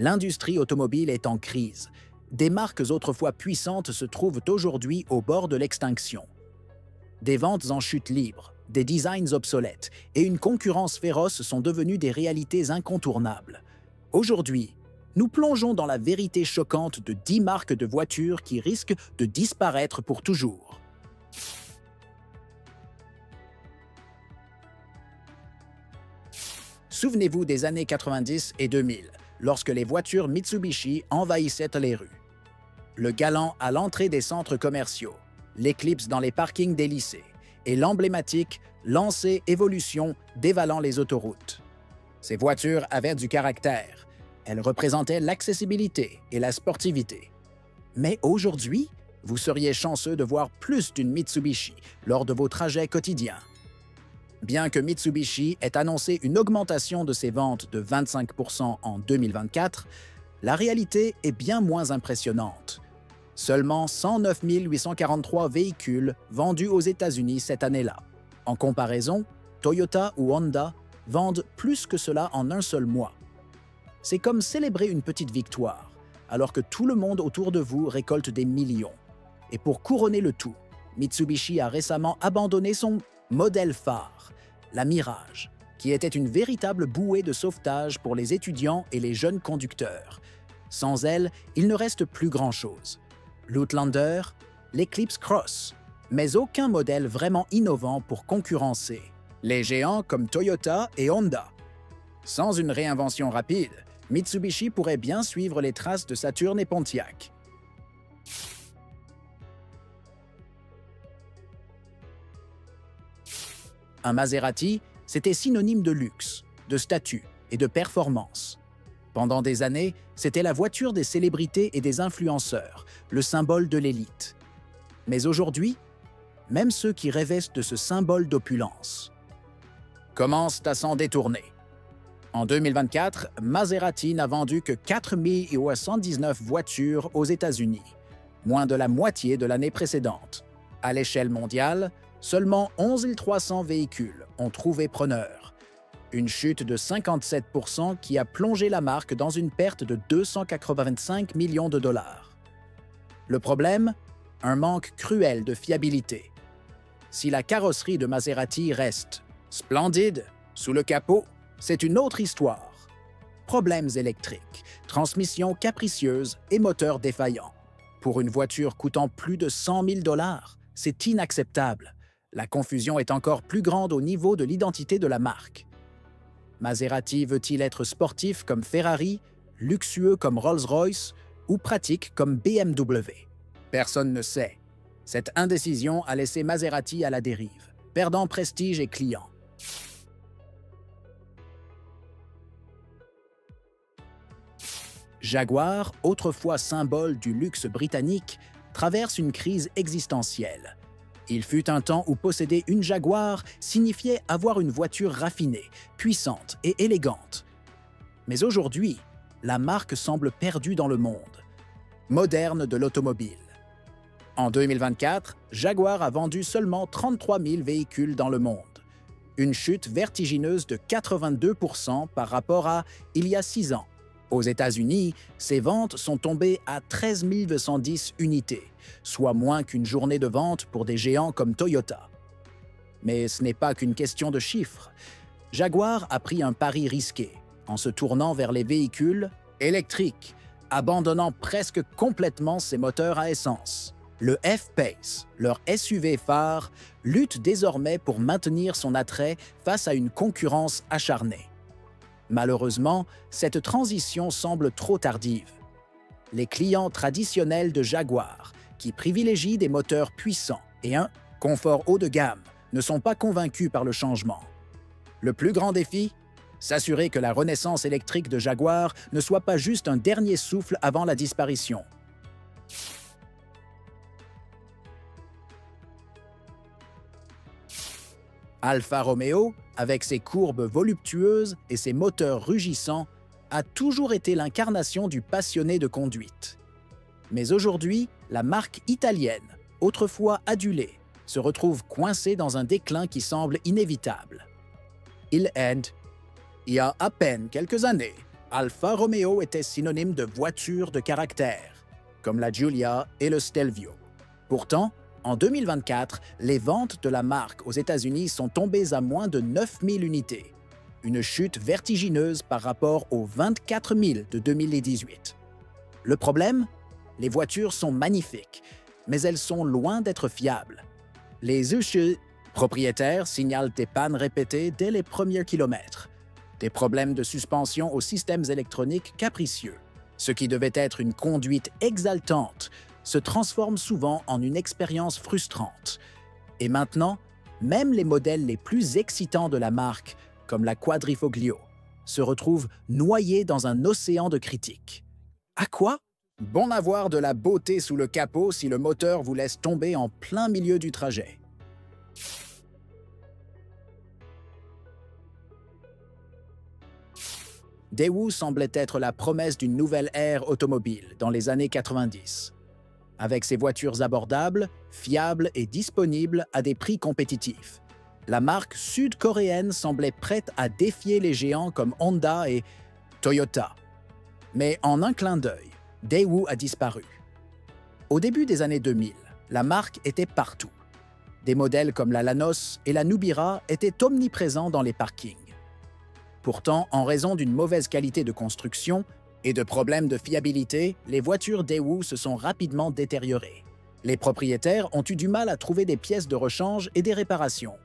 L'industrie automobile est en crise. Des marques autrefois puissantes se trouvent aujourd'hui au bord de l'extinction. Des ventes en chute libre, des designs obsolètes et une concurrence féroce sont devenus des réalités incontournables. Aujourd'hui, nous plongeons dans la vérité choquante de 10 marques de voitures qui risquent de disparaître pour toujours. Souvenez-vous des années 90 et 2000, lorsque les voitures Mitsubishi envahissaient les rues. Le Galant à l'entrée des centres commerciaux, l'Eclipse dans les parkings des lycées et l'emblématique Lancée Evolution dévalant les autoroutes. Ces voitures avaient du caractère. Elles représentaient l'accessibilité et la sportivité. Mais aujourd'hui, vous seriez chanceux de voir plus d'une Mitsubishi lors de vos trajets quotidiens. Bien que Mitsubishi ait annoncé une augmentation de ses ventes de 25% en 2024, la réalité est bien moins impressionnante. Seulement 109 843 véhicules vendus aux États-Unis cette année-là. En comparaison, Toyota ou Honda vendent plus que cela en un seul mois. C'est comme célébrer une petite victoire, alors que tout le monde autour de vous récolte des millions. Et pour couronner le tout, Mitsubishi a récemment abandonné son modèle phare, la Mirage, qui était une véritable bouée de sauvetage pour les étudiants et les jeunes conducteurs. Sans elle, il ne reste plus grand-chose. L'Outlander, l'Eclipse Cross, mais aucun modèle vraiment innovant pour concurrencer les géants comme Toyota et Honda. Sans une réinvention rapide, Mitsubishi pourrait bien suivre les traces de Saturn et Pontiac. Un Maserati, c'était synonyme de luxe, de statut et de performance. Pendant des années, c'était la voiture des célébrités et des influenceurs, le symbole de l'élite. Mais aujourd'hui, même ceux qui rêvaient de ce symbole d'opulence commencent à s'en détourner. En 2024, Maserati n'a vendu que 4 119 voitures aux États-Unis, moins de la moitié de l'année précédente. À l'échelle mondiale, seulement 11 300 véhicules ont trouvé preneur, une chute de 57% qui a plongé la marque dans une perte de 285 millions de dollars. Le problème? Un manque cruel de fiabilité. Si la carrosserie de Maserati reste splendide sous le capot, c'est une autre histoire. Problèmes électriques, transmission capricieuse et moteur défaillant. Pour une voiture coûtant plus de 100 000 dollars, c'est inacceptable. La confusion est encore plus grande au niveau de l'identité de la marque. Maserati veut-il être sportif comme Ferrari, luxueux comme Rolls-Royce ou pratique comme BMW? Personne ne sait. Cette indécision a laissé Maserati à la dérive, perdant prestige et clients. Jaguar, autrefois symbole du luxe britannique, traverse une crise existentielle. Il fut un temps où posséder une Jaguar signifiait avoir une voiture raffinée, puissante et élégante. Mais aujourd'hui, la marque semble perdue dans le monde moderne de l'automobile. En 2024, Jaguar a vendu seulement 33 000 véhicules dans le monde, une chute vertigineuse de 82% par rapport à il y a 6 ans. Aux États-Unis, ses ventes sont tombées à 13 210 unités, soit moins qu'une journée de vente pour des géants comme Toyota. Mais ce n'est pas qu'une question de chiffres. Jaguar a pris un pari risqué en se tournant vers les véhicules électriques, abandonnant presque complètement ses moteurs à essence. Le F-Pace, leur SUV phare, lutte désormais pour maintenir son attrait face à une concurrence acharnée. Malheureusement, cette transition semble trop tardive. Les clients traditionnels de Jaguar, qui privilégient des moteurs puissants et un confort haut de gamme, ne sont pas convaincus par le changement. Le plus grand défi? S'assurer que la renaissance électrique de Jaguar ne soit pas juste un dernier souffle avant la disparition. Alfa Romeo, avec ses courbes voluptueuses et ses moteurs rugissants, a toujours été l'incarnation du passionné de conduite. Mais aujourd'hui, la marque italienne, autrefois adulée, se retrouve coincée dans un déclin qui semble inévitable. Il y a à peine quelques années, Alfa Romeo était synonyme de voiture de caractère, comme la Giulia et le Stelvio. Pourtant, en 2024, les ventes de la marque aux États-Unis sont tombées à moins de 9 000 unités, une chute vertigineuse par rapport aux 24 000 de 2018. Le problème? Les voitures sont magnifiques, mais elles sont loin d'être fiables. Les propriétaires signalent des pannes répétées dès les premiers kilomètres, des problèmes de suspension aux systèmes électroniques capricieux. Ce qui devait être une conduite exaltante se transforme souvent en une expérience frustrante. Et maintenant, même les modèles les plus excitants de la marque, comme la Quadrifoglio, se retrouvent noyés dans un océan de critiques. À quoi? Bon avoir de la beauté sous le capot si le moteur vous laisse tomber en plein milieu du trajet. Daewoo semblait être la promesse d'une nouvelle ère automobile dans les années 90. Avec ses voitures abordables, fiables et disponibles à des prix compétitifs, la marque sud-coréenne semblait prête à défier les géants comme Honda et Toyota. Mais en un clin d'œil, Daewoo a disparu. Au début des années 2000, la marque était partout. Des modèles comme la Lanos et la Nubira étaient omniprésents dans les parkings. Pourtant, en raison d'une mauvaise qualité de construction et de problèmes de fiabilité, les voitures Daewoo se sont rapidement détériorées. Les propriétaires ont eu du mal à trouver des pièces de rechange et des réparations.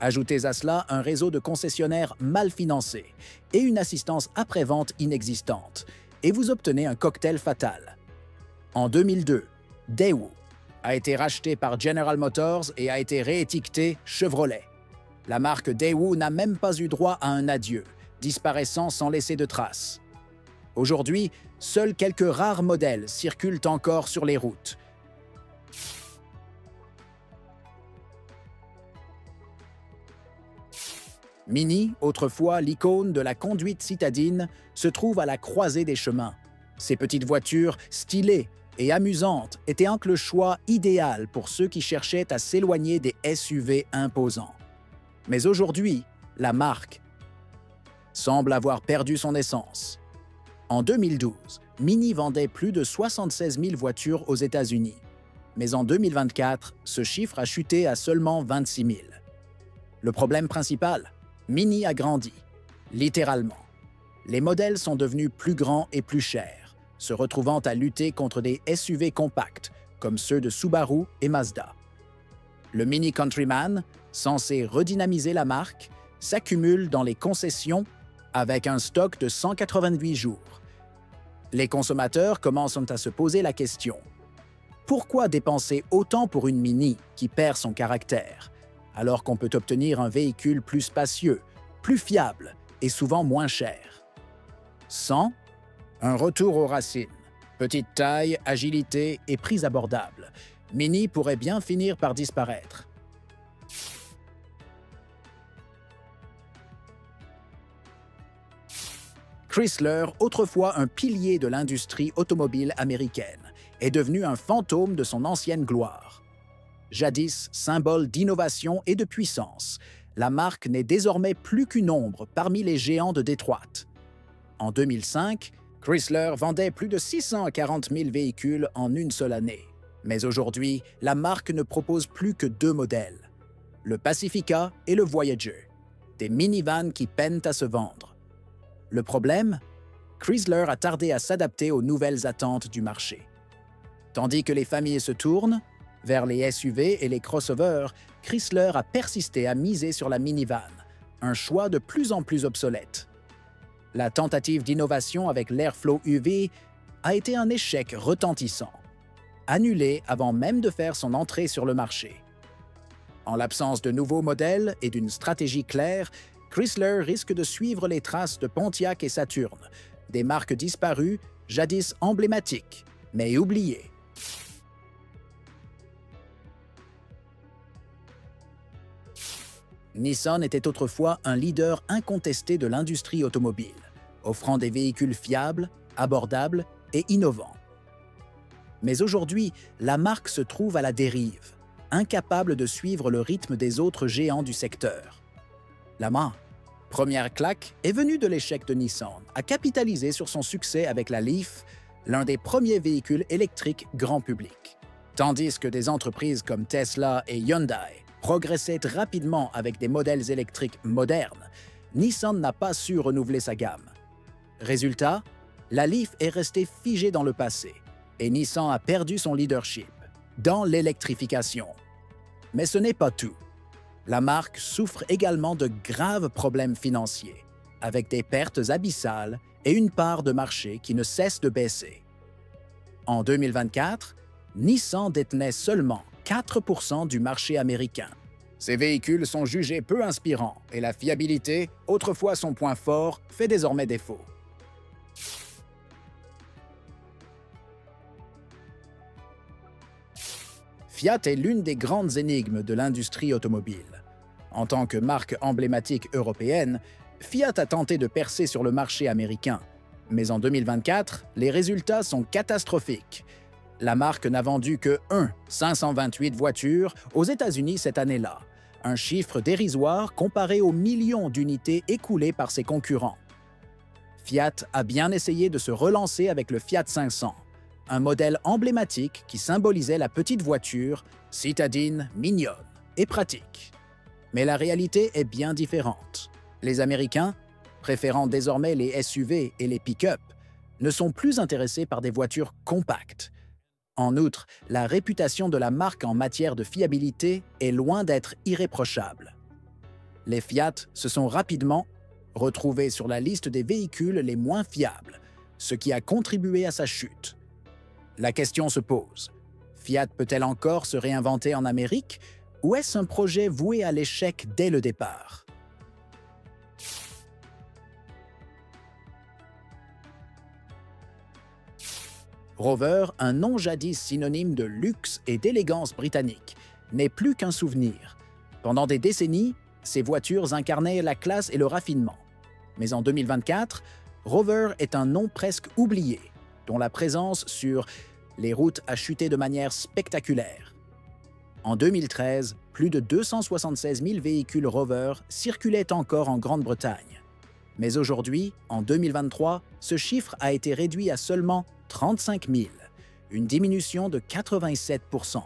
Ajoutez à cela un réseau de concessionnaires mal financé et une assistance après-vente inexistante, et vous obtenez un cocktail fatal. En 2002, Daewoo a été racheté par General Motors et a été réétiqueté Chevrolet. La marque Daewoo n'a même pas eu droit à un adieu, disparaissant sans laisser de traces. Aujourd'hui, seuls quelques rares modèles circulent encore sur les routes. Mini, autrefois l'icône de la conduite citadine, se trouve à la croisée des chemins. Ces petites voitures, stylées et amusantes, étaient le choix idéal pour ceux qui cherchaient à s'éloigner des SUV imposants. Mais aujourd'hui, la marque semble avoir perdu son essence. En 2012, Mini vendait plus de 76 000 voitures aux États-Unis. Mais en 2024, ce chiffre a chuté à seulement 26 000. Le problème principal? Mini a grandi, littéralement. Les modèles sont devenus plus grands et plus chers, se retrouvant à lutter contre des SUV compacts, comme ceux de Subaru et Mazda. Le Mini Countryman, censé redynamiser la marque, s'accumule dans les concessions avec un stock de 188 jours. Les consommateurs commencent à se poser la question: pourquoi dépenser autant pour une Mini qui perd son caractère, alors qu'on peut obtenir un véhicule plus spacieux, plus fiable et souvent moins cher? Sans un retour aux racines, petite taille, agilité et prix abordables, Mini pourrait bien finir par disparaître. Chrysler, autrefois un pilier de l'industrie automobile américaine, est devenu un fantôme de son ancienne gloire. Jadis symbole d'innovation et de puissance, la marque n'est désormais plus qu'une ombre parmi les géants de Détroit. En 2005, Chrysler vendait plus de 640 000 véhicules en une seule année. Mais aujourd'hui, la marque ne propose plus que deux modèles, le Pacifica et le Voyager, des minivans qui peinent à se vendre. Le problème? Chrysler a tardé à s'adapter aux nouvelles attentes du marché. Tandis que les familles se tournent vers les SUV et les crossovers, Chrysler a persisté à miser sur la minivan, un choix de plus en plus obsolète. La tentative d'innovation avec l'Airflow UV a été un échec retentissant, annulé avant même de faire son entrée sur le marché. En l'absence de nouveaux modèles et d'une stratégie claire, Chrysler risque de suivre les traces de Pontiac et Saturn, des marques disparues, jadis emblématiques, mais oubliées. Nissan était autrefois un leader incontesté de l'industrie automobile, offrant des véhicules fiables, abordables et innovants. Mais aujourd'hui, la marque se trouve à la dérive, incapable de suivre le rythme des autres géants du secteur. Première claque est venue de l'échec de Nissan à capitaliser sur son succès avec la Leaf, l'un des premiers véhicules électriques grand public. Tandis que des entreprises comme Tesla et Hyundai progressaient rapidement avec des modèles électriques modernes, Nissan n'a pas su renouveler sa gamme. Résultat, la Leaf est restée figée dans le passé et Nissan a perdu son leadership dans l'électrification. Mais ce n'est pas tout. La marque souffre également de graves problèmes financiers, avec des pertes abyssales et une part de marché qui ne cesse de baisser. En 2024, Nissan détenait seulement 4% du marché américain. Ces véhicules sont jugés peu inspirants et la fiabilité, autrefois son point fort, fait désormais défaut. Fiat est l'une des grandes énigmes de l'industrie automobile. En tant que marque emblématique européenne, Fiat a tenté de percer sur le marché américain. Mais en 2024, les résultats sont catastrophiques. La marque n'a vendu que 528 voitures aux États-Unis cette année-là, un chiffre dérisoire comparé aux millions d'unités écoulées par ses concurrents. Fiat a bien essayé de se relancer avec le Fiat 500, un modèle emblématique qui symbolisait la petite voiture, citadine, mignonne et pratique. Mais la réalité est bien différente. Les Américains, préférant désormais les SUV et les pick-up, ne sont plus intéressés par des voitures compactes. En outre, la réputation de la marque en matière de fiabilité est loin d'être irréprochable. Les Fiat se sont rapidement retrouvés sur la liste des véhicules les moins fiables, ce qui a contribué à sa chute. La question se pose, Fiat peut-elle encore se réinventer en Amérique ou est-ce un projet voué à l'échec dès le départ? Rover, un nom jadis synonyme de luxe et d'élégance britannique, n'est plus qu'un souvenir. Pendant des décennies, ces voitures incarnaient la classe et le raffinement. Mais en 2024, Rover est un nom presque oublié, dont la présence sur les routes a chuté de manière spectaculaire. En 2013, plus de 276 000 véhicules Rover circulaient encore en Grande-Bretagne. Mais aujourd'hui, en 2023, ce chiffre a été réduit à seulement 35 000, une diminution de 87%.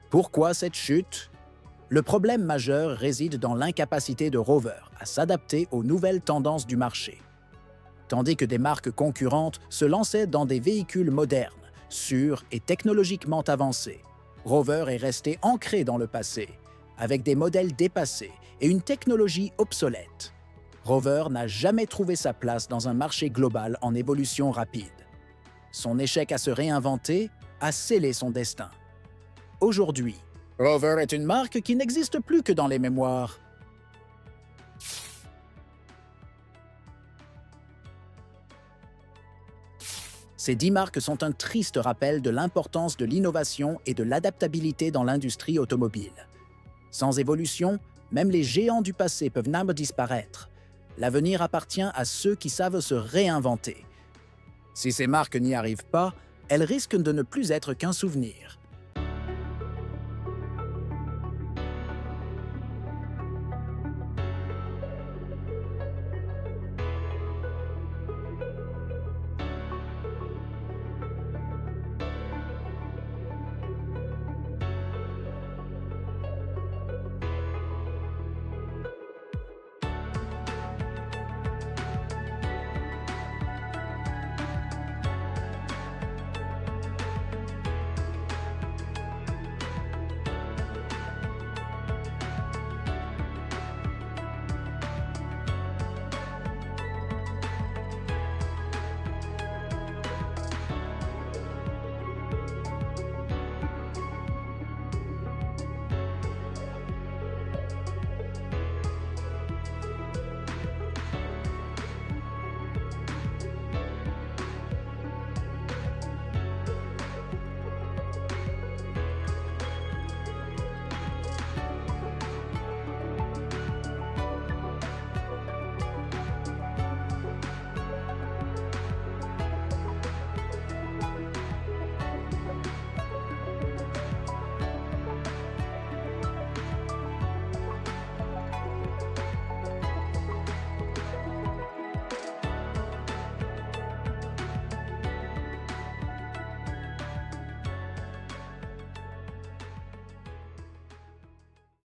Pourquoi cette chute? Le problème majeur réside dans l'incapacité de Rover à s'adapter aux nouvelles tendances du marché. Tandis que des marques concurrentes se lançaient dans des véhicules modernes, sûrs et technologiquement avancés, Rover est resté ancré dans le passé, avec des modèles dépassés et une technologie obsolète. Rover n'a jamais trouvé sa place dans un marché global en évolution rapide. Son échec à se réinventer a scellé son destin. Aujourd'hui, Rover est une marque qui n'existe plus que dans les mémoires. Ces 10 marques sont un triste rappel de l'importance de l'innovation et de l'adaptabilité dans l'industrie automobile. Sans évolution, même les géants du passé peuvent disparaître. L'avenir appartient à ceux qui savent se réinventer. Si ces marques n'y arrivent pas, elles risquent de ne plus être qu'un souvenir.